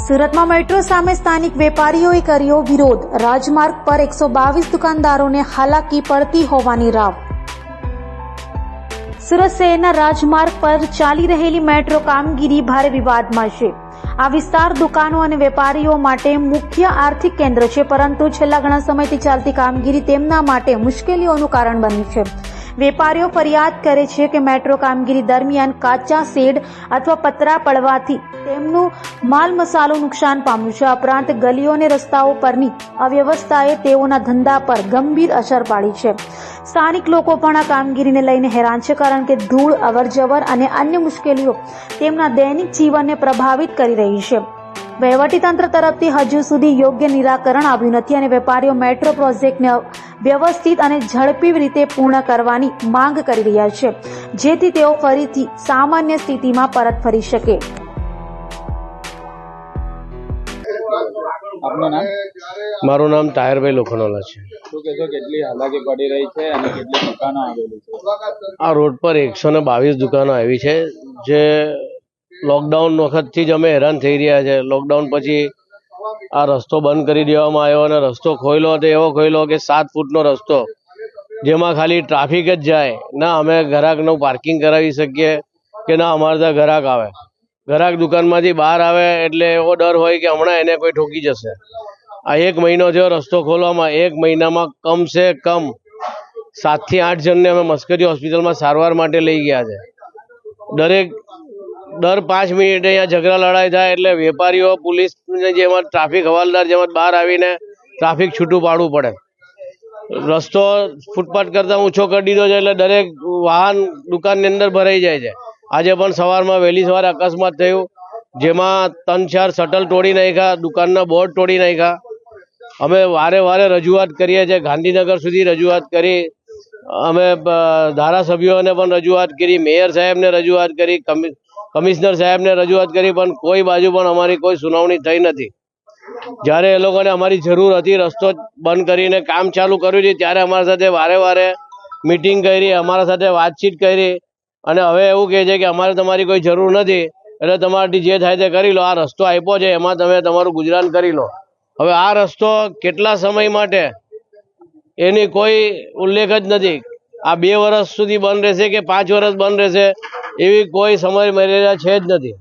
સુરતમાં મેટ્રો સામે સ્થાનિક વેપારીઓએ કર્યો વિરોધ. રાજમાર્ગ પર 122 દુકાનદારોને હાલાકી પડતી હોવાની રાવ. સુરત શહેરના રાજમાર્ગ પર ચાલી રહેલી મેટ્રો કામગીરી ભારે વિવાદમાં છે. આ વિસ્તાર દુકાનો અને વેપારીઓ માટે મુખ્ય આર્થિક કેન્દ્ર છે, પરંતુ છેલ્લા ઘણા સમયથી ચાલતી કામગીરી તેમના માટે મુશ્કેલીઓનું કારણ બની છે. વેપારીઓ ફરિયાદ કરે છે કે મેટ્રો કામગીરી દરમિયાન કાચા શેડ અથવા પતરા પડવાથી તેમનું માલ મસાલો નુકસાન પામ્યું છે. ઉપરાંત ગલીઓ અને રસ્તાઓ પરની અવ્યવસ્થાએ તેઓના ધંધા પર ગંભીર અસર પાડી છે. સ્થાનિક લોકો પણ આ કામગીરીને લઈને હેરાન છે, કારણ કે ધૂળ, અવરજવર અને અન્ય મુશ્કેલીઓ તેમના દૈનિક જીવનને પ્રભાવિત કરી રહી છે. વહીવટીતંત્ર તરફથી હજુ સુધી યોગ્ય નિરાકરણ આવ્યું નથી અને વેપારીઓ મેટ્રો પ્રોજેક્ટને વ્યવસ્થિત અને ઝડપી રીતે પૂર્ણ કરવાની માંગ કરી રહ્યા છે, જેથી તેઓ ફરીથી સામાન્ય સ્થિતિમાં પરત ફરી શકે. મારું નામ તાહિરભાઈ લોખંડવાલા છે. શું કહેશો, કેટલી હાલાકી પડી રહી છે અને કેટલી દુકાનો આવેલી છે? આ રોડ પર 122 દુકાનો આવી છે, જે લોકડાઉન વખતથી જ અમે હેરાન થઈ રહ્યા છે. લોકડાઉન પછી આ રસ્તો બંધ કરી દેવામાં આવ્યો અને રસ્તો ખોલ્યો તો એવો ખોલ્યો કે 7 ફૂટનો રસ્તો, જેમાં ખાલી ટ્રાફિક જ જાય. ના અમે ગ્રાહકનું પાર્કિંગ કરાવી શકીએ કે ના અમારે ત્યાં ગ્રાહક આવે. ગ્રાહક દુકાનમાંથી બહાર આવે એટલે એવો ડર હોય કે હમણાં એને કોઈ ઠોકી જશે. આ 1 મહિનો થયો રસ્તો ખોલવામાં. 1 મહિનામાં કમસે કમ 7 થી 8 જણને અમે મસ્કરી હોસ્પિટલમાં સારવાર માટે લઈ ગયા છે. દર 5 મિનિટે અહીંયા ઝઘડા લડાઈ થાય એટલે વેપારીઓ, પોલીસ જેમ ટ્રાફિક હવાલદાર જેમ બહાર આવીને ટ્રાફિક છૂટું પાડવું પડે. રસ્તો ફૂટપાથ કરતાં ઊંચો કરી દીધો છે એટલે દરેક વાહન દુકાનની અંદર ભરાઈ જાય છે. આજે પણ સવારમાં વહેલી સવારે અકસ્માત થયું, જેમાં 3-4 શટલ તોડી નાખ્યા, દુકાનના બોર્ડ તોડી નાખ્યા. અમે વારે રજૂઆત કરીએ છીએ, ગાંધીનગર સુધી રજૂઆત કરી, અમે ધારાસભ્યોને પણ રજૂઆત કરી, મેયર સાહેબને રજૂઆત કરી, કમિશનર સાહેબને રજૂઆત કરી, પણ કોઈ બાજુ પણ અમારી કોઈ સુનાવણી થઈ નથી. જ્યારે એ લોકોને અમારી જરૂર હતી, રસ્તો બંધ કરીને કામ ચાલુ કર્યું છે, ત્યારે અમારા સાથે વારે મિટિંગ કરી, અમારા સાથે વાતચીત કરી અને હવે એવું કહે છે કે અમારે તમારી કોઈ જરૂર નથી, એટલે તમારાથી જે થાય તે કરી લો. આ રસ્તો આપ્યો છે, એમાં તમે તમારું ગુજરાન કરી લો. હવે આ રસ્તો કેટલા સમય માટે એની કોઈ ઉલ્લેખ જ નથી. આ 2 વર્ષ સુધી બંધ રહેશે કે 5 વર્ષ બંધ રહેશે એવી કોઈ સમય મર્યાદા છે જ નથી.